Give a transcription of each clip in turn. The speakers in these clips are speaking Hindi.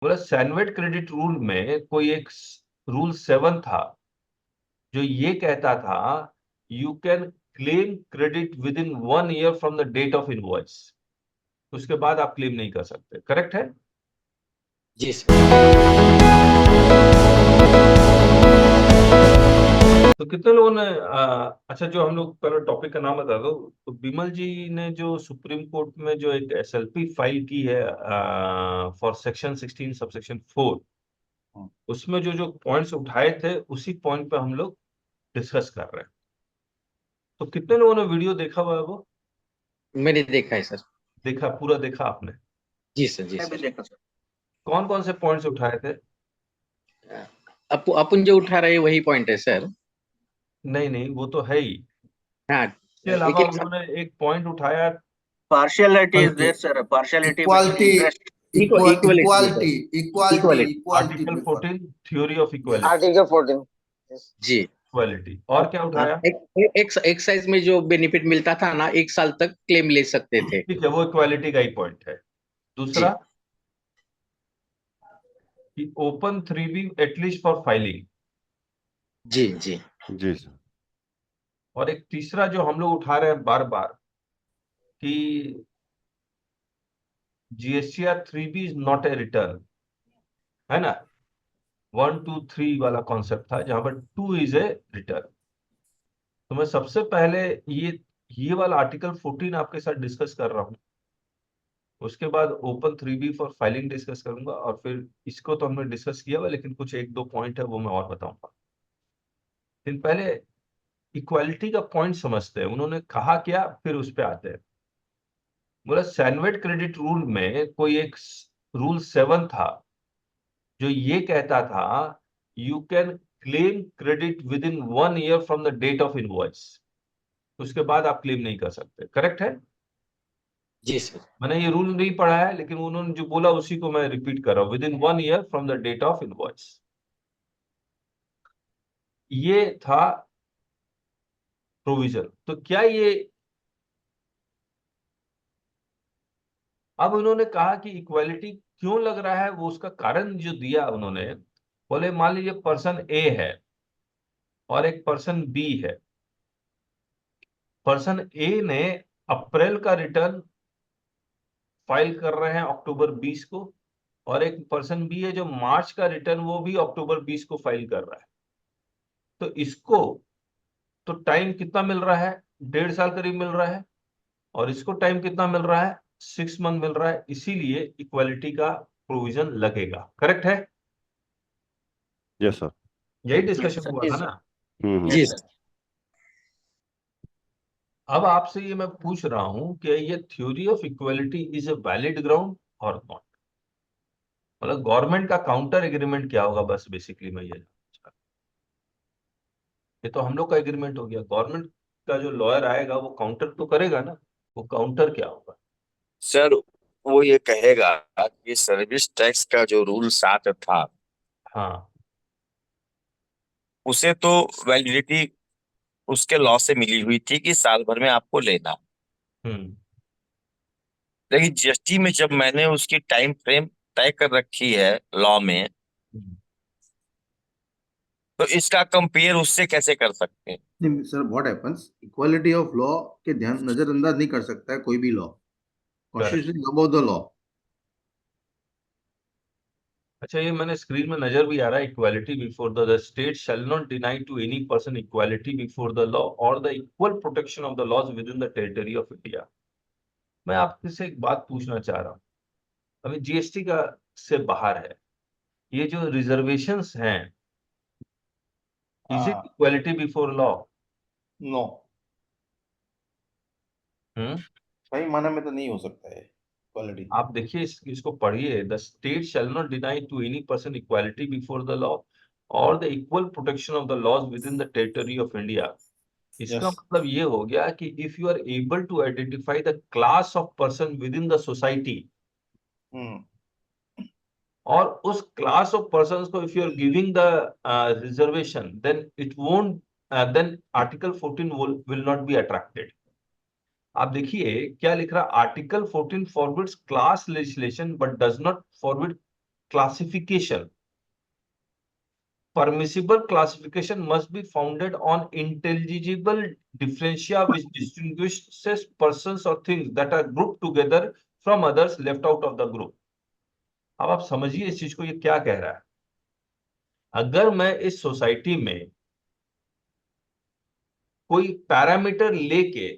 बोला सैनवेट क्रेडिट रूल में कोई एक रूल 7 था जो ये कहता था you can claim credit within 1 year from the date of invoice. उसके बाद आप क्लेम नहीं कर सकते, करेक्ट है? जी सर। तो कितने लोगों ने अच्छा, जो हम लोग पहले टॉपिक का नाम बता दो। तो बिमल जी ने जो सुप्रीम कोर्ट में जो एक एसएलपी फाइल की है फॉर सेक्शन 16 सबसेक्शन 4, उसमें जो जो पॉइंट्स उठाए थे उसी पॉइंट पे हम लोग डिस्कस कर रहे हैं। तो कितने लोगों ने वीडियो देखा हुआ है वो? मैंने देखा है सर। देखा, पूरा देखा आपने? जी सर, जी मैं भी सर। देखा सर। कौन कौन से पॉइंट्स उठाए थे? अपन जो उठा रहे हैं वही पॉइंट है सर। नहीं नहीं, वो तो है ही। हाँ। इसके एक अलावा एक उन्होंने एक पॉइंट उठाया। Partiality is Equality, there sir, partiality between equality, interest. Equality है sir. equality article before. 14 theory of equality. Article 14। जी। इक्वालिटी और क्या हाँ, उठाया? एक साइज में जो बेनिफिट मिलता था ना, 1 साल तक क्लेम ले सकते थे। ठीक है, वो इक्वालिटी का ही पॉइंट है। दूसरा जी कि open 3B at least for filing. जी जी। जी सर। और एक तीसरा जो हम लोग उठा रहे हैं बार बार कि GSTR 3B is not a return, है ना? 1 2 3 वाला कॉन्सेप्ट था जहां पर 2 इज ए रिटर्न। तो मैं सबसे पहले ये वाला आर्टिकल 14 आपके साथ डिस्कस कर रहा हूं। उसके बाद open 3B for filing discuss करूंगा, और फिर इसको तो हमने डिस्कस किया हुआ, लेकिन कुछ एक दो पॉइंट है वो मैं और बताऊंगा। लेकिन पहले इक्वालिटी का पॉइंट समझते हैं, उन्होंने कहा क्या, फिर उस पे आते हैं। बोला सैनवेट क्रेडिट रूल में कोई एक रूल 7 था जो ये कहता था you can claim credit within 1 year from the date of invoice. उसके बाद आप क्लेम नहीं कर सकते, करेक्ट है? जी सर। मैंने ये रूल नहीं पढ़ा है, लेकिन उन्होंने जो बोला उसी को मैं रिपीट कर रहा हूं, within 1 year from the date of invoice. ये था प्रोविजन। तो क्या ये, अब उन्होंने कहा कि इक्वालिटी क्यों लग रहा है, वो उसका कारण जो दिया उन्होंने, बोले मान लीजिए पर्सन ए है और एक पर्सन बी है। पर्सन ए ने अप्रैल का रिटर्न फाइल कर रहे हैं अक्टूबर 20 को, और एक पर्सन बी है जो मार्च का रिटर्न वो भी अक्टूबर 20 को फाइल कर रहा है। तो इसको तो टाइम कितना मिल रहा है? 1.5 साल करीब मिल रहा है। और इसको टाइम कितना मिल रहा है? 6 मंथ मिल रहा है। इसीलिए इक्वालिटी का प्रोविजन लगेगा, करेक्ट है? Yes sir. यही डिस्कशन हुआ जी था सर। ना? जी Yes, सर। अब आपसे ये मैं पूछ रहा हूं कि ये theory of equality is a valid ground और नॉट। मतलब गवर्नमेंट का काउंटर एग्रीमेंट क्या होगा, बस बेसिकली मैं ये तो हम लोग का एग्रीमेंट हो गया, गवर्नमेंट का जो लॉयर आएगा वो काउंटर तो करेगा ना। वो काउंटर क्या होगा? सर वो ये कहेगा कि सर्विस टैक्स का जो रूल 7 था हाँ। उसे तो वैलिडिटी उसके लॉ से मिली हुई थी कि साल भर में आपको लेना। हम्म। लेकिन जीएसटी में जब मैंने उसकी टाइम फ्रेम तय कर रखी है लॉ में, हम्म। तो इसका कंपेयर उससे कैसे कर सकते हैं? नहीं sir, what happens, equality of law के ध्यान नजरअंदाज नहीं कर सकता है कोई भी law. Correct. Constitution about the law. अच्छा, ये मैंने स्क्रीन में नजर भी आ रहा है, equality before the state shall not deny to any person equality before the law और the equal protection of the laws within the territory of India. मैं आपसे एक बात पूछना चाह रहा हूँ। अभी जीएसटी का से बाहर है, ये जो रिजर्वेशंस हैं, is it equality before law? No, hmm. सही माना में तो नहीं हो सकता है इक्वालिटी। आप देखिए इसको पढ़िए, the state shall not deny to any person equality before the law और the equal protection of the laws within the territory of India. इसका यस। मतलब ये हो गया कि if you are able to identify the class of person within the society, hmm. और उस क्लास ऑफ पर्सन को if you are giving the reservation, then it won't, then article 14 will not be attracted. आप देखिए क्या लिख रहा, article 14 forbids class legislation but does not forbid classification, permissible classification must be founded on intelligible differentia which distinguishes persons or things that are grouped together from others left out of the group. अब आप समझिए इस चीज को, ये क्या कह रहा है। अगर मैं इस सोसाइटी में कोई पैरामीटर लेके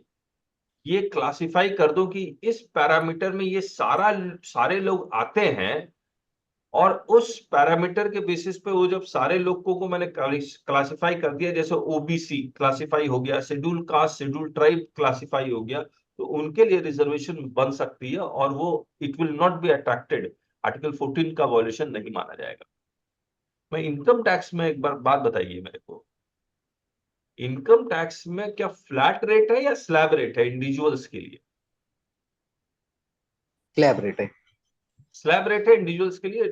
ये क्लासिफाई कर दूं कि इस पैरामीटर में ये सारे लोग आते हैं, और उस पैरामीटर के बेसिस पे वो जब सारे लोगों को मैंने क्लासिफाई कर दिया, जैसे ओबीसी क्लासिफाई हो गया, schedule caste schedule tribe classify हो गया, तो उनके लिए रिजर्वेशन बन सकती है और वो it will not be attracted, article 14 का वॉल्यूशन नहीं माना जाएगा। मैं इनकम टैक्स में एक बार बात बताइए मेरे को, इनकम टैक्स में क्या फ्लैट रेट है या स्लैब रेट है इंडिविजुअल्स के लिए? स्लैब रेट है। स्लैब रेट है इंडिविजुअल्स के लिए,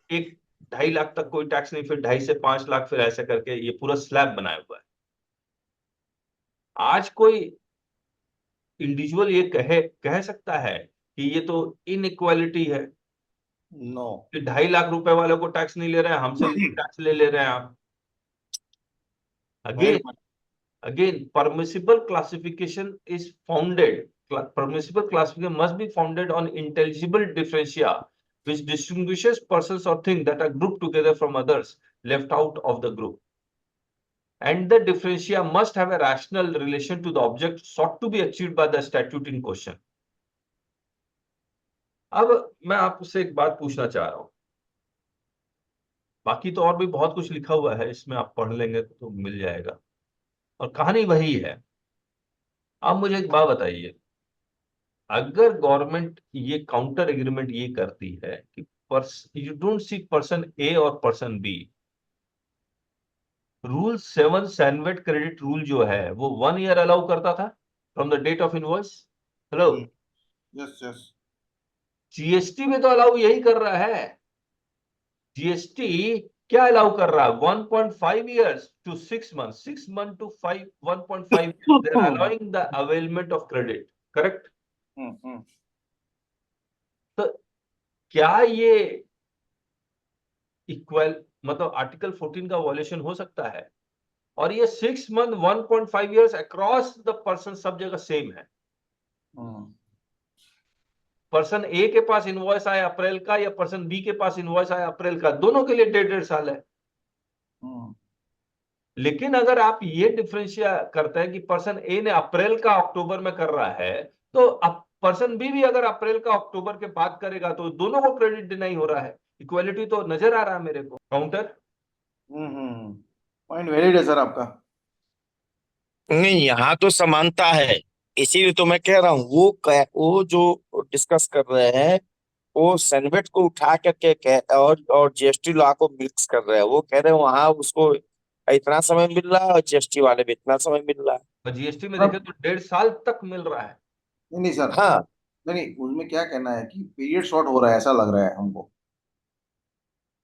1-2.5 लाख तक कोई टैक्स नहीं, फिर 2.5 से 5 लाख, फिर ऐसे करके ये पूरा स्लैब बनाया हुआ है। आज कोई इंडिविजुअल ये कह सकता है कि ये तो इनइक्वालिटी है, नो, कि 2.5 लाख रुपए वालों को टैक्स नहीं ले रहे हैं, हमसे टैक्स ले रहे हैं आप। Again, permissible classification must be founded on intelligible differentia which distinguishes persons or things that are grouped together from others left out of the group, and the differentia must have a rational relation to the object sought to be achieved by the statute in question. अब मैं आपसे एक बात पूछना चाह रहा हूं, बाकी तो और भी बहुत कुछ लिखा हुआ है इसमें, आप पढ़ लेंगे तो मिल जाएगा, और कहानी वही है। अब मुझे एक बात बताइए, अगर गवर्नमेंट ये काउंटर एग्रीमेंट ये करती है कि you don't see person A और person B, rule 7 CENVAT credit rule जो है वो 1 ईयर अलाउ करता था from the date of invoice. Hello, yes yes, GST में तो अलाउ यही कर रहा है। जीएसटी क्या अलाउ कर रहा है? 1.5 years to 6 months, 6 months to 1.5 years, they are allowing the availment of credit, correct? तो क्या ये इक्वल मतलब आर्टिकल 14 का वॉल्यूशन हो सकता है? और ये 6 month 1.5 years across the person सब जगह सेम है। पर्सन ए के पास इनवॉइस आया अप्रैल का या पर्सन बी के पास इनवॉइस आया अप्रैल का, दोनों के लिए 1.5 साल है। लेकिन अगर आप ये डिफरेंशिया करते हैं कि पर्सन ए ने अप्रैल का अक्टूबर में कर रहा है, तो अब पर्सन बी भी अगर अप्रैल का अक्टूबर के बाद करेगा तो दोनों को क्रेडिट डिनाई हो रहा है। इक्वालिटी तो नजर आ रहा है मेरे को। काउंटर पॉइंट वैलिड है सर आपका। नहीं, यहाँ तो समानता है, इसीलिए तो मैं कह रहा हूँ वो जो डिस्कस कर रहे हैं वो सैनवेट को उठा करके और जीएसटी लॉ को मिक्स कर रहे हैं। वो कह रहे हैं वहां उसको इतना समय मिल रहा है और जीएसटी वाले भी इतना समय मिल रहा है। और जीएसटी में देखें तो 1.5 साल तक मिल रहा है। नहीं सर, हाँ नहीं उसमें क्या कहना है कि पीरियड शॉर्ट हो रहा है, ऐसा लग रहा है हमको।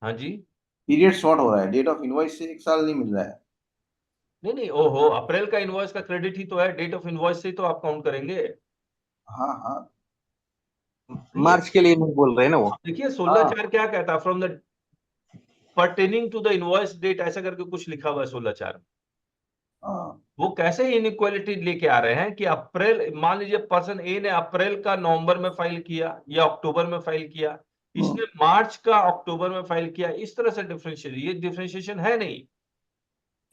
हाँ जी, पीरियड शॉर्ट हो रहा है, डेट ऑफ इनवॉइस से 1 साल नहीं मिल रहा है। नहीं ओहो, अप्रैल का इनवॉइस का क्रेडिट ही तो है, डेट ऑफ इनवॉइस से ही तो आप काउंट करेंगे। हाँ हाँ, मार्च के लिए नहीं बोल रहे हैं ना वो। देखिए 16/4 क्या कहता है, from the pertaining to the invoice date, ऐसा करके कुछ लिखा हुआ है 16/4। वो कैसे इनइक्वालिटी लेके आ रहे हैं कि अप्रैल, मान लीजिए पर्सन ए ने अप्रैल का नवंबर में फाइल किया या अक्टूबर में फाइल किया, इसने मार्च का अक्टूबर में फाइल किया, इस तरह से डिफरेंशिएशन, ये डिफरेंशिएशन है नहीं।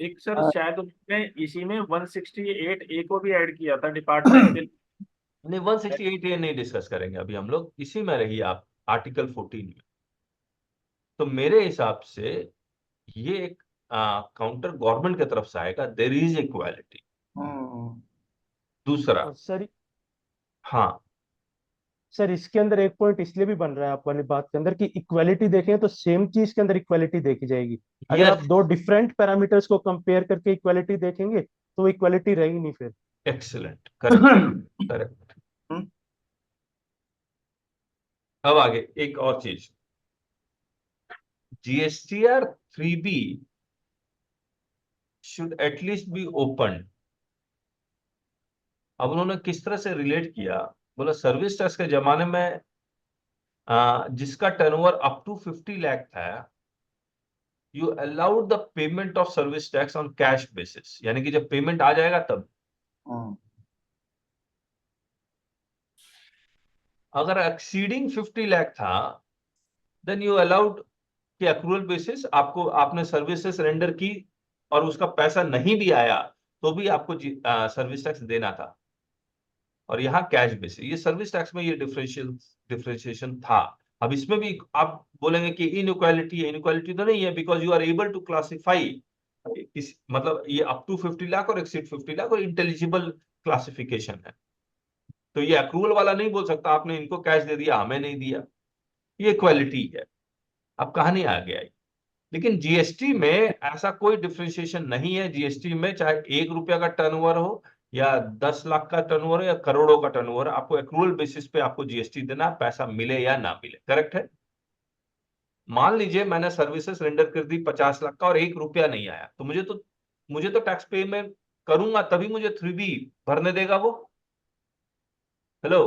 एक सर शायद उन्होंने इसी में 168 ए को भी ऐड किया था डिपार्टमेंट के। नहीं 168 ये नहीं डिस्कस करेंगे अभी हम लोग, इसी में रहिए आप आर्टिकल 14 में। तो मेरे हिसाब से ये एक काउंटर गवर्नमेंट की तरफ से आएगा, देयर इज इक्वालिटी। दूसरा सर, हाँ सर इसके अंदर एक पॉइंट इसलिए भी बन रहा है आप वाली बात के अंदर कि इक्वालिटी देखें तो सेम चीज के अंदर इक्वालिटी देखी जाएगी। अगर Yes. आप दो डिफरेंट पैरामीटर्स को कंपेयर करके इक्वालिटी देखेंगे तो इक्वालिटी रहेगी नहीं फिर। Excellent, correct correct. अब आगे एक और चीज, GSTR 3B should at least be opened। अब उन्होंने किस तरह से रिलेट किया, बोला सर्विस टैक्स के जमाने में जिसका टर्नओवर अप टू 50 लाख था, you allowed the payment of service tax on cash basis, यानी कि जब पेमेंट आ जाएगा तब। अगर एक्सीडिंग 50 लाख था, देन यू अलाउड कि अक्रूवल बेसिस आपको, आपने सर्विसेज रेंडर की और उसका पैसा नहीं भी आया तो भी आपको सर्विस टैक्स देना था, और यहाँ कैश बेसिस। ये सर्विस टैक्स में ये डिफरेंशिएशन था। अब इसमें भी आप बोलेंगे कि इनइक्वालिटी है, इनइक्वालिटी तो नहीं है, because you are able to classify मतलब ये अप टू 50 लाख और एक्सीड 50 लाख और इंटेलिजिबल क्लासिफिकेशन है। तो ये अक्रूवल वाला नहीं बोल सकता आपने इनको कैश दे दिया हमें नहीं दिया, ये इक्वालिटी है। अब कहानी आ गया। लेकिन जीएसटी में ऐसा कोई डिफरेंशिएशन नहीं है। जीएसटी में चाहे 1 रुपया का टर्नओवर हो या 10 लाख का टर्नओवर या करोड़ों का टर्नओवर, आपको एक्रूवल बेसिस पे आपको जीएसटी देना, पैसा मिले या ना मिले। करेक्ट है? मान लीजिए मैंने सर्विसेज रेंडर कर दी 50 लाख का और 1 रुपया नहीं आया, तो मुझे तो टैक्स पे मैं करूंगा तभी मुझे 3B भरने देगा वो। हेलो,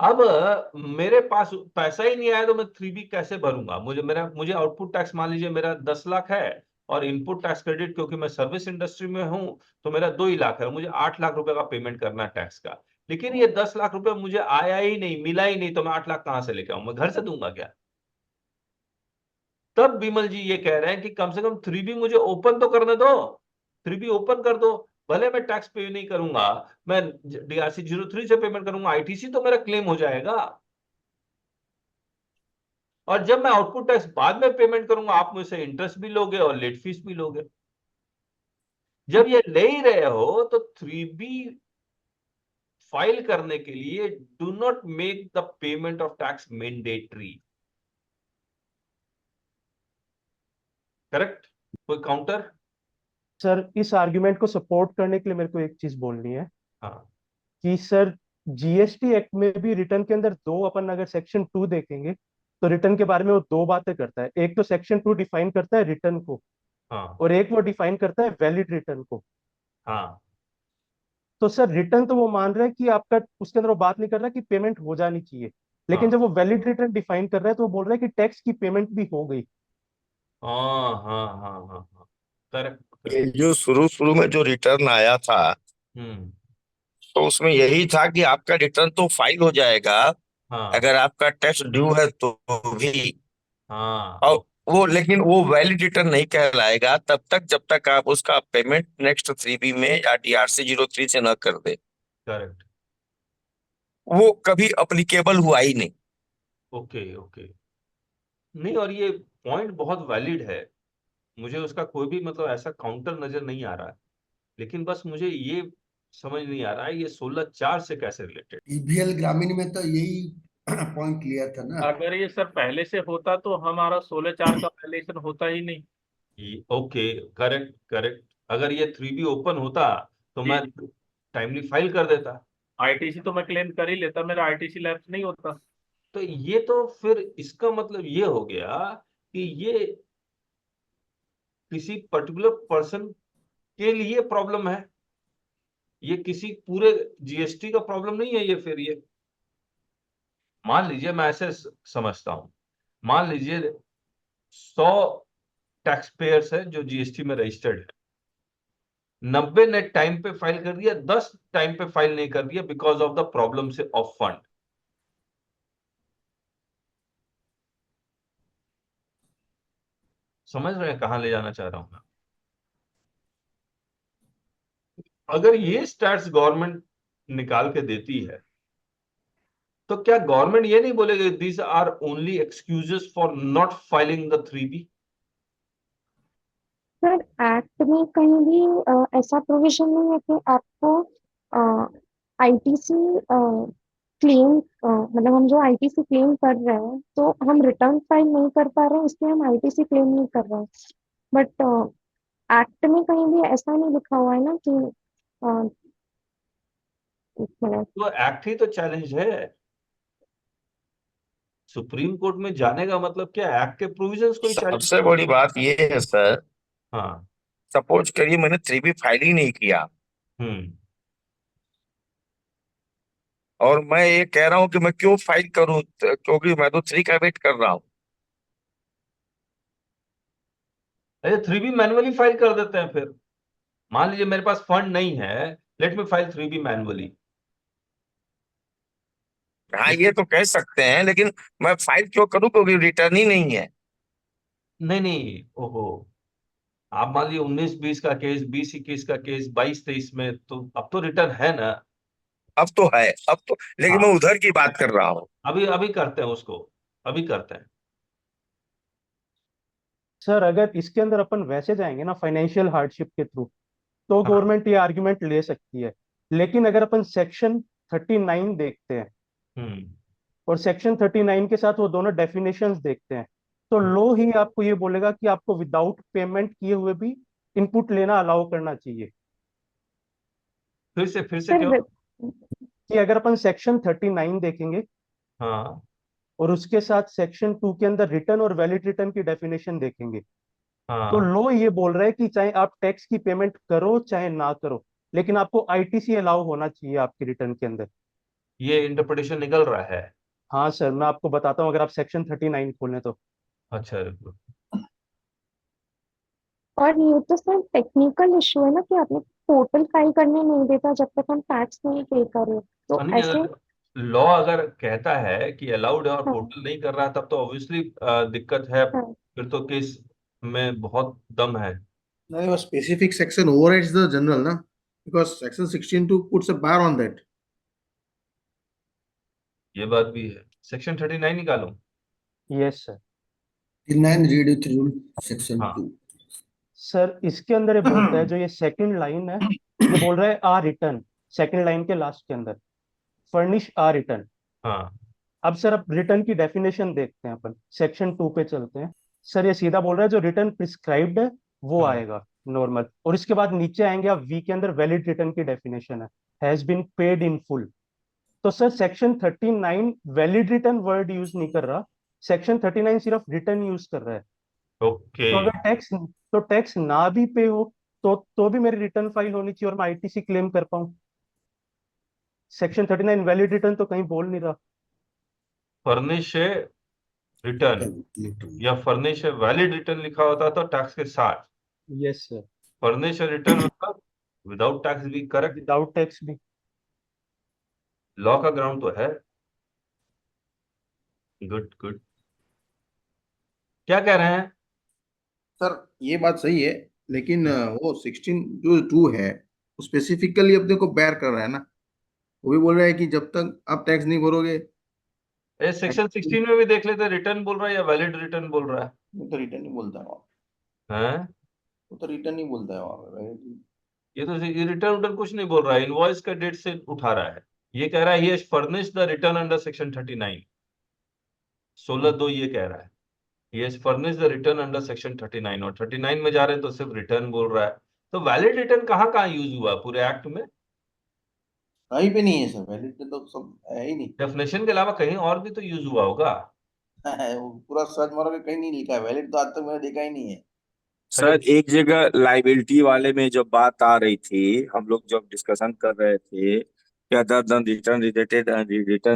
अब मेरे पास पैसा ही नहीं आया तो मैं 3B कैसे भरूंगा? मुझे आउटपुट टैक्स मान लीजिए मेरा 10 लाख है और इनपुट टैक्स क्रेडिट, क्योंकि मैं सर्विस इंडस्ट्री में हूं तो मेरा 2 ही लाख है, मुझे 8 लाख रुपए का पेमेंट करना है टैक्स का। लेकिन ये 10 लाख रुपए मुझे आया ही नहीं, मिला ही नहीं, तो मैं 8 लाख कहां से लेके आऊं? मैं घर से दूंगा क्या? तब बिमल जी ये कह रहे हैं कि कम से कम 3B मुझे ओपन तो करने दो, 3B ओपन कर दो, भले मैं टैक्स पे नहीं करूंगा, मैं DRC 03 से पेमेंट करूंगा, आईटीसी तो मेरा क्लेम हो जाएगा। और जब मैं आउटपुट टैक्स बाद में पेमेंट करूंगा, आप मुझसे इंटरेस्ट भी लोगे और लेट फीस भी लोगे। जब ये ले ही रहे हो तो 3B फाइल करने के लिए do not make the payment of tax mandatory. Correct? कोई काउंटर? सर इस आर्ग्यूमेंट को सपोर्ट करने के लिए मेरे को एक चीज बोलनी है हाँ, कि सर जीएसटी एक्ट में भी रिटर्न के अंदर दो, अपन अगर सेक्शन 2 देखेंगे तो रिटर्न के बारे में वो दो बातें करता है। एक तो सेक्शन 2 डिफाइन करता है रिटर्न को, हाँ, और एक वो डिफाइन करता है वैलिड रिटर्न को। हाँ, तो सर रिटर्न तो वो मान रहा है कि आपका, उसके अंदर वो बात नहीं कर रहा कि पेमेंट हो जानी चाहिए, लेकिन हाँ, जब वो वैलिड रिटर्न डिफाइन कर रहा है तो वो बोल रहा है कि टैक्स की पेमेंट भी हो गई। हाँ, हाँ, हाँ, हाँ, हाँ, करेक्ट। ये जो शुरू शुरू में जो रिटर्न आया था, हम्म, तो उसमें यही था कि आपका रिटर्न तो फाइल हो जाएगा हाँ, अगर आपका टैक्स ड्यू है तो भी, हाँ, और वो, लेकिन वो वैलिड रिटर्न नहीं कहलाएगा तब तक जब तक आप उसका पेमेंट नेक्स्ट 3B में या DRC 03 से न कर दे। करेक्ट। वो कभी अप्लीकेबल हुआ ही नहीं। Okay, okay. नहीं, और ये पॉइंट बहुत वैलिड है, मुझे उसका कोई भी मतलब ऐसा काउंटर नजर नहीं आ रहा है, लेकिन बस मुझे ये समझ नहीं आ रहा है ये 16(4) से कैसे रिलेटेड। ईबीएल ग्रामीण में तो यही पॉइंट क्लियर था ना। अगर ये सर पहले से होता तो हमारा 16(4) का वायलेशन होता ही नहीं। Okay, correct, correct. अगर ये 3B ओपन होता तो मैं टाइमली फाइल कर देता। आईटीसी तो मैं क्लेम कर ही लेता, मेरा आईटीसी लैप्स नहीं होता। तो ये तो फिर इसका मतलब ये हो गया कि ये किसी पर्टिकुलर पर्सन के लिए प्रॉब्लम है, ये किसी पूरे जीएसटी का प्रॉब्लम नहीं है। ये फिर ये मान लीजिए, मैं ऐसे समझता हूं, मान लीजिए 100 टैक्स पेयर्स है जो जीएसटी में रजिस्टर्ड है, 90 ने टाइम पे फाइल कर दिया, 10 टाइम पे फाइल नहीं कर दिया बिकॉज ऑफ द प्रॉब्लम से ऑफ फंड। समझ रहे हैं कहां ले जाना चाह रहा हूं मैं? अगर ये स्टैट्स गवर्नमेंट निकाल के देती है तो क्या गवर्नमेंट ये नहीं बोलेगी these are only excuses for not filing the 3B? Sir act में कहीं भी ऐसा प्रोविजन नहीं है कि आपको आईटीसी क्लेम, मतलब हम जो आईटीसी क्लेम कर रहे हैं तो हम रिटर्न फाइल नहीं कर पा रहे हैं इसलिए हम आईटीसी क्लेम नहीं कर रहे हैं। बट एक्ट में कहीं भी ऐसा नहीं लिखा हुआ है ना कि एक मिनट। तो एक्ट ही तो चैलेंज है। सुप्रीम कोर्ट में जाने का मतलब क्या? एक्ट के प्रोविजंस को ही चैलेंज। सबसे बड़ी बात ये है सर, हाँ, सपोज करिए मैंने 3B फाइल ही नहीं किया, हम्म, और मैं ये कह रहा हूँ कि मैं क्यों फाइल करूं, क्योंकि मैं तो 3 का वेट कर रहा हूँ। अरे 3B मैनुअली फाइल कर देते हैं फिर। मान लीजिए मेरे पास फंड नहीं है, let me file 3B manually. हाँ ये तो कह सकते हैं, लेकिन मैं फाइल क्यों करूं, क्योंकि रिटर्न ही नहीं है। नहीं नहीं, ओहो, आप मान लीजिए 19-20 का केस, 20-21 का केस, 22-23 में, तो अब तो रिटर्न है ना। अब तो है, अब तो, लेकिन मैं हाँ, उधर की बात कर रहा हूँ। अभी अभी करते हैं उसको, अभी करते हैं। सर अगर इसके अंदर अपन वैसे जाएंगे ना फाइनेंशियल हार्डशिप के थ्रू, तो हाँ। गवर्नमेंट ये आर्ग्यूमेंट ले सकती है। लेकिन अगर अपन सेक्शन 39 देखते हैं हम्म। और सेक्शन 39 के साथ वो दोनों डेफिनेशंस देखते हैं, तो हम्म। लो ही आपको ये बोलेगा कि आपको विदाउट पेमेंट किए हुए भी इनपुट लेना अलाउ करना चाहिए। फिर से सर क्यों? कि अगर अपन सेक्शन 39 देखेंगे हाँ और उसके साथ सेक्शन 2 के अंदर रिटर्न और वैलिड रिटर्न की डेफिनेशन देखेंगे, तो हाँ, लो ये बोल रहा है कि चाहे आप टैक्स की पेमेंट करो चाहे ना करो, लेकिन आपको आईटीसी अलाउ होना चाहिए आपके रिटर्न के अंदर। ये इंटरप्रिटेशन निकल रहा है। हाँ सर, मैं आपको बताता हूँ, अगर आप सेक्शन 39 खोलें तो। अच्छा, रुको। और ये तो सर टेक्निकल इशू है ना कि आपने पोर्टल फाइल करने नहीं देता जब तक हम टैक्स नहीं पे करे, तो नहीं, ऐसे। लॉ अगर कहता है कि अलाउड है और हाँ पोर्टल नहीं कर रहा है, तब तो ऑब्वियसली दिक्कत है। हाँ। फिर तो केस में बहुत दम है। No, a specific section overrides the general, na? Because section 16(2) puts a bar on that. ये बात भी है। सेक्शन 39 निकालो। Yes sir. 9 read with rule section हाँ 2. सर इसके अंदर ये बोलता है, जो ये सेकंड लाइन है, ये बोल रहा है आ रिटर्न, सेकंड लाइन के लास्ट के अंदर, फर्निश आ रिटर्न। हाँ। अब सर अब रिटर्न की डेफिनेशन देखते हैं, अपन सेक्शन 2 पे चलते हैं। सर ये सीधा बोल रहा है जो रिटर्न प्रिस्क्राइब्ड है वो हम्म। आएगा नॉर्मल, और इसके बाद नीचे आएंगे आप, वी के अंदर वैलिड रिटर्न की डेफिनेशन है, has been paid in full. तो sir section 39 valid return word use नहीं कर रहा, सेक्शन 39 सिर्फ रिटर्न यूज कर रहा है। ओके। तो अगर टैक्स ना भी पे हो तो भी मेरी रिटर्न फाइल होनी चाहिए और मैं आईटीसी क्लेम कर पाऊं। सेक्शन 39 वैलिड रिटर्न तो कहीं बोल नहीं रहा। फर्निश रिटर्न या फर्निश वैलिड रिटर्न लिखा होता तो टैक्स के साथ। Yes sir. फर्निश रिटर्न मतलब विदाउट टैक्स भी करेक्ट। विदाउट टैक्स भी। लॉ का ग्राउंड तो है। Good good. क्या कह रहे हैं? सर ये बात सही है, लेकिन वो 16(2) है, वो स्पेसिफिकली अपने को बेयर कर रहा है ना। वो भी बोल रहा है कि जब तक आप टैक्स नहीं भरोगे। ये सेक्शन 16 में भी देख लेते, रिटर्न बोल रहा है या वैलिड रिटर्न बोल रहा वो तो रिटर्न नहीं बोलता है वहाँ है? हैं? वो तो रिटर्न नहीं बोलता है वहाँ पे। ये तो ये रिटर्न उटर्न कुछ नहीं बोल रहा है, इनवॉइस का डेट से उठा रहा है। ये कह रहा है he furnish the return under section 39। 16(2) ये कह रहा है he furnish the return under section 39, और 39 में जा रहे हैं तो सिर्फ रिटर्न बोल रहा है। तो वैलिड रिटर्न कहाँ कहाँ यूज हुआ पूरे एक्ट में? कहीं पे नहीं है सर, वैलिड तो सब है ही नहीं। डेफिनेशन के अलावा कहीं और भी तो यूज हुआ होगा। वो पूरा सर्च मारोगे कहीं नहीं लिखा है वैलिड, तो आज तक मैंने देखा ही नहीं है। सर एक जगह लाइबिलिटी वाले में जब बात आ रही थी, हम लोग जब डिस्कशन कर रहे थे कि अदर देन रिटर्न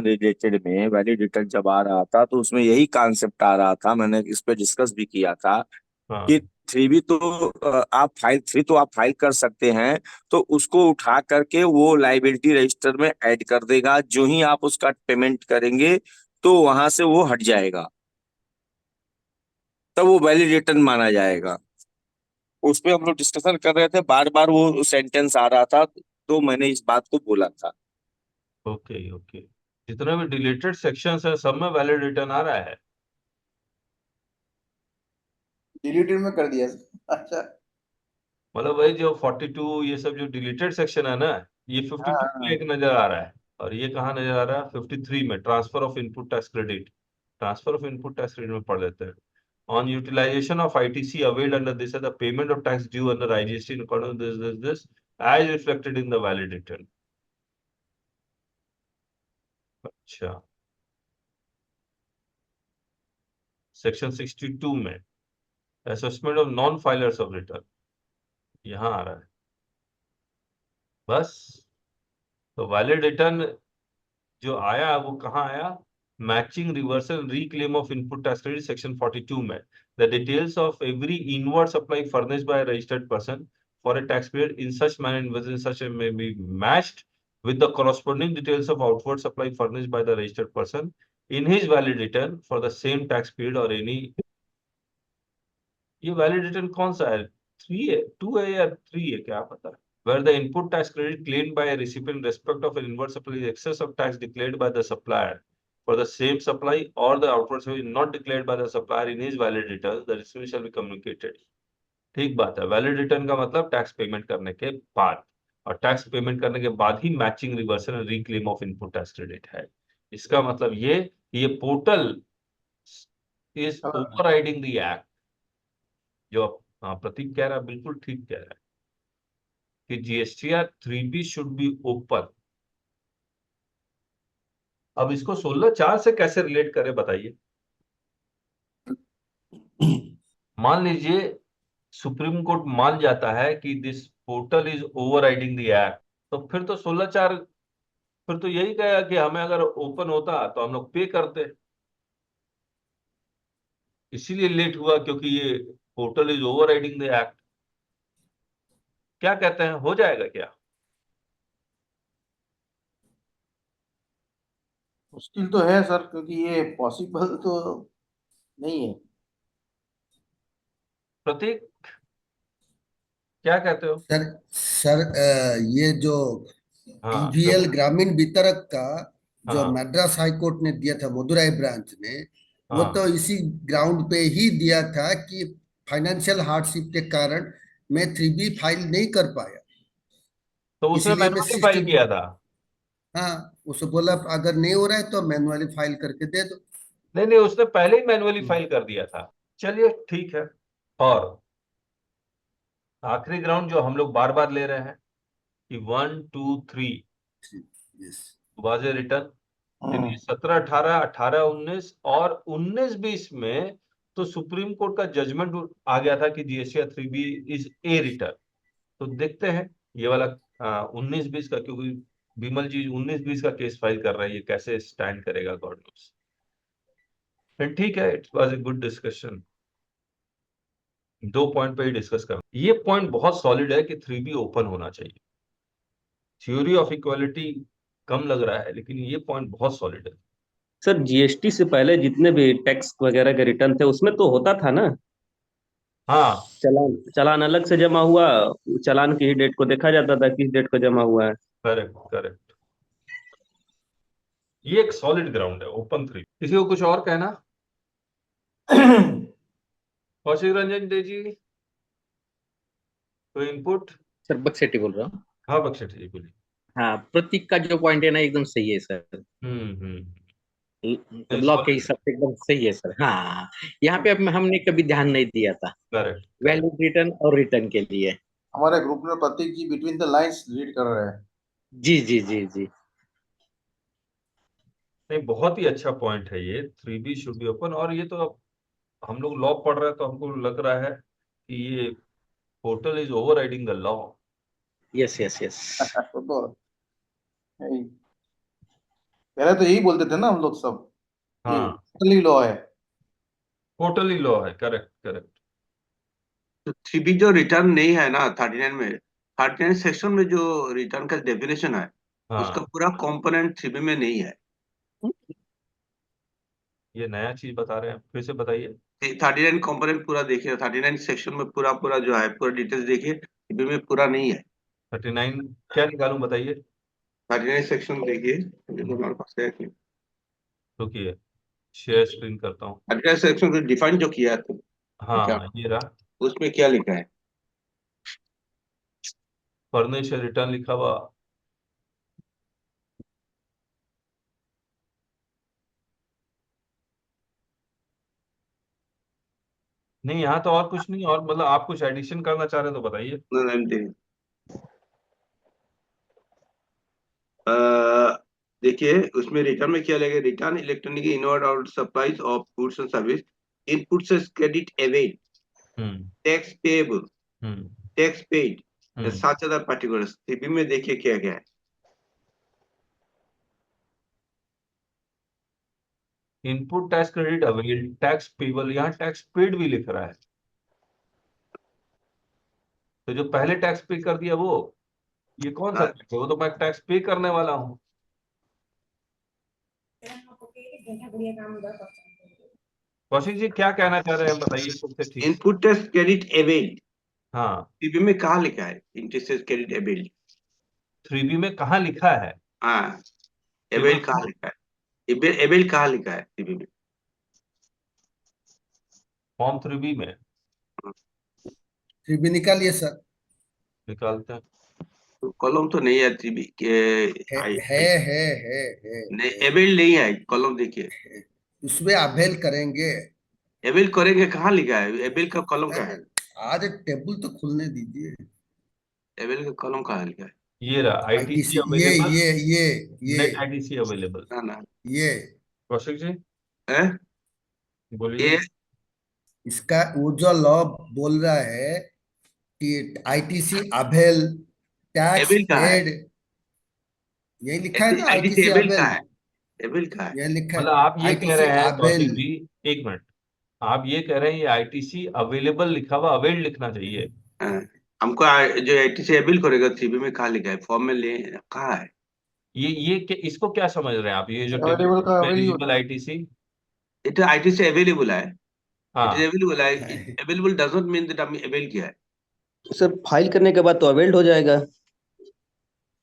रिलेटेड में वैलिड रिटर्न जब आ रहा था, तो उसमें यही कॉन्सेप्ट आ रहा था, मैंने इस पे डिस्कस भी किया था कि हाँ। 3 तो आप फाइल 3 तो आप फाइल कर सकते हैं, तो उसको उठा करके वो लाइबिलिटी रजिस्टर में ऐड कर देगा, जो ही आप उसका पेमेंट करेंगे तो वहां से वो हट जाएगा, तब वो वैलिड रिटर्न माना जाएगा। उस पे हम लोग डिस्कशन कर रहे थे, बार बार वो सेंटेंस आ रहा था, तो मैंने इस बात को बोला था। Okay okay. जितने भी डिलीटेड सेक्शंस है सब में वैलिड रिटर्न आ रहा है। डिलीटेड में कर दिया सर। अच्छा। मतलब वही जो 42, ये सब जो डिलीटेड सेक्शन है ना, ये 52 में हाँ एक नजर आ रहा है। और ये कहाँ नजर आ रहा है? 53 में, transfer of input tax credit. Transfer of input tax credit में पढ़ लेते हैं। On utilisation of ITC availed under this the payment of tax due under IGST in according this as reflected in the valid return. अच्छा। सेक्शन 62 में assessment of non filers of return यहाँ आ रहा है। बस। तो वैलिड रिटर्न जो आया वो कहाँ आया? Matching reversal reclaim of input tax credit section 42 में। The details of every inward supply furnished by a registered person for a tax period in such manner and within such a may be matched with the corresponding details of outward supply furnished by the registered person in his valid return for the same tax period or any। ये वैलिड रिटर्न कौन सा है? 3 है, 2 है या 3 है, क्या पता। Where the input tax credit claimed by a recipient in respect of an inward supply is excess of tax declared by the supplier for the same supply or the outward supply is not declared by the supplier in his valid return, the recipient shall be communicated। ठीक बात है। वैलिड रिटर्न का मतलब टैक्स पेमेंट करने के बाद, और टैक्स पेमेंट करने के बाद ही matching reversal and reclaim of input tax credit है। इसका मतलब ये portal is overriding the act. जो प्रतीक कह रहा है बिल्कुल ठीक कह रहा है कि GSTR 3B should be open. अब इसको 16(4) से कैसे रिलेट करें बताइए। मान लीजिए सुप्रीम कोर्ट मान जाता है कि this portal is overriding the act, तो फिर तो 16(4) फिर तो यही कहेगा कि हमें अगर ओपन होता तो हम लोग पे करते। इसीलिए लेट हुआ क्योंकि ये portal is overriding the act. क्या कहते हैं, हो जाएगा क्या? मुश्किल तो है सर, क्योंकि ये पॉसिबल तो नहीं है। प्रतीक क्या कहते हो? सर ये जो हाँ टीवीएल ग्रामीण वितरक का जो हाँ मद्रास हाई कोर्ट ने दिया था मदुराई ब्रांच ने, वो हाँ। तो इसी ग्राउंड पे ही दिया था कि फाइनेंशियल हार्डशिप के कारण मैं 3B फाइल नहीं कर पाया, तो उसने इसलिए मैं मैन्युअली फाइल सिस्टम। किया था। हाँ, उसे बोला अगर नहीं हो रहा है तो मैनुअली फाइल करके दे दो। नहीं नहीं, उसने पहले ही मैन्युअली फाइल कर दिया था। चलिए ठीक है। और आखिरी ग्राउंड जो हम लोग बार बार ले रहे हैं कि 1 2 3 यस। Was a return. 17 18 18 19 और 19 20 में तो सुप्रीम कोर्ट का जजमेंट आ गया था कि GSTR 3B is a return. तो देखते हैं ये वाला 19 20 का, क्योंकि विमल जी 19 20 का केस फाइल कर रहे हैं, ये कैसे स्टैंड करेगा गॉड नोस। फिर ठीक है, it was a good discussion. 2 point पे ही डिस्कस करना। ये पॉइंट बहुत सॉलिड है कि 3B ओपन होना चाहिए। थ्योरी ऑफ इक्वालिटी कम लग रहा है, लेकिन ये पॉइंट बहुत सॉलिड है। सर जीएसटी से पहले जितने भी टैक्स वगैरह के रिटर्न थे उसमें तो होता था ना, हाँ चालान अलग से जमा हुआ, चालान की ही डेट को देखा जाता था किस डेट को जमा हुआ है। Correct correct. ये एक सॉलिड ग्राउंड है ओपन 3। किसी को कुछ और कहना? कौशिक रंजन जी कोई इनपुट? सर बक्सेटी बोल रहा हूँ। हाँ बख्शे जी बोलिए। हाँ, प्रतीक का जो पॉइंट है ना एकदम सही है सर। लॉ के हिसाब से एकदम सही है सर। हाँ, यहाँ पे अब हमने कभी ध्यान नहीं दिया था करेक्ट। वैलिड रिटर्न और रिटर्न के लिए। हमारे ग्रुप में प्रतीक जी बिटवीन द लाइंस रीड कर रहे हैं। जी जी जी जी। नहीं, बहुत ही अच्छा पॉइंट है ये, 3B शुड बी ओपन। और ये तो अब हम लोग लॉ पढ़ रहे हैं तो हमको लग रहा है कि ये portal is overriding the law. Yes yes yes. तो पहले तो यही बोलते थे ना हम लोग सब, ये हाँ टोटली लॉ है। टोटली लॉ है, करेक्ट करेक्ट। तो 3B जो रिटर्न नहीं है ना 39 में, 39 सेक्शन में जो रिटर्न का डेफिनेशन है उसका हाँ पूरा कंपोनेंट 3B में नहीं है। ये नया चीज बता रहे हैं, फिर से बताइए। 39 कंपोनेंट पूरा देखिए, 39 सेक्शन में पूरा पूरा जो है पूरा डिटेल्स देखिए, 3B में पूरा नहीं है। 39 क्या निकालूं बताइए। 39 सेक्शन देखिए, जो हमारे पास है कि रुकिए, शेयर स्क्रीन करता हूँ। 39 सेक्शन को डिफाइन जो किया है तो क्या हाँ ये रहा, उसमें क्या लिखा है? फर्निश रिटर्न लिखा हुआ। नहीं यहाँ तो और कुछ नहीं, और मतलब आप कुछ एडिशन करना चाह रहे हैं तो बताइए। देखिए उसमें रिटर्न में क्या लगेगा, return electronic inward out supplies of goods and service input से credit avail tax payable tax paid such other particulars. 3B में देखिए क्या क्या है। Input tax credit avail tax payable, यहाँ टैक्स पेड भी लिख रहा है। तो जो पहले टैक्स पे कर दिया वो, ये कौन सा टैक्स है? वो तो मैं टैक्स पे करने वाला हूँ। कौशिक जी क्या कहना चाह रहे हैं बताइए सबसे ठीक। इनपुट टैक्स क्रेडिट अवेल हाँ 3B में कहाँ लिखा है input tax credit avail? 3B में कहाँ लिखा है? हाँ अवेल कहाँ लिखा है? अवेल कहाँ लिखा है 3B में? फॉर्म 3B में 3B निकालिए सर। निकालते हैं। तो कॉलम तो नहीं है 3B के। है नहीं अवेल नहीं है, कॉलम देखिए। उसमें अवेल करेंगे। अवेल करेंगे कहाँ लिखा है? अवेल का कॉलम कहाँ है? आज टेबल तो खुलने दीजिए। अवेल का कॉलम कहाँ लिखा है? ये रहा ITC ये अवेलेबल, ये नेट ITC अवेलेबल। ना ये कौशिक जी है बोलिए। ये इसका वो जो लॉ बोल रहा है कि ITC अवेल टैक्स अवेल कहाँ है? पेड, यही लिखा है ना ITC ITC अवेल अवेल, कहाँ है? अवेल कहाँ है? यह लिखा मतलब है आप ये कह ITC रहे हैं अवेल। कौशिक जी, एक मिनट, आप ये कह रहे हैं ये ITC अवेलेबल लिखा हुआ अवेल लिखना चाहिए। हाँ, हमको जो ITC अवेल करेगा 3B में कहाँ लिखा है? फॉर्म में ले कहाँ है? इसको क्या समझ रहे हैं आप? ये जो अवेलेबल का अवेल ही एलिजिबल होता है। ITC। ये तो ITC अवेलेबल है। हाँ It is available है। Available does not mean that हमने अवेल किया है। सर फाइल करने के बाद तो अवेल्ड हो जाएगा।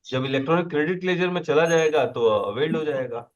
जब इलेक्ट्रॉनिक क्रेडिट लेजर में चला जाएगा तो अवेल्ड हो जाएगा।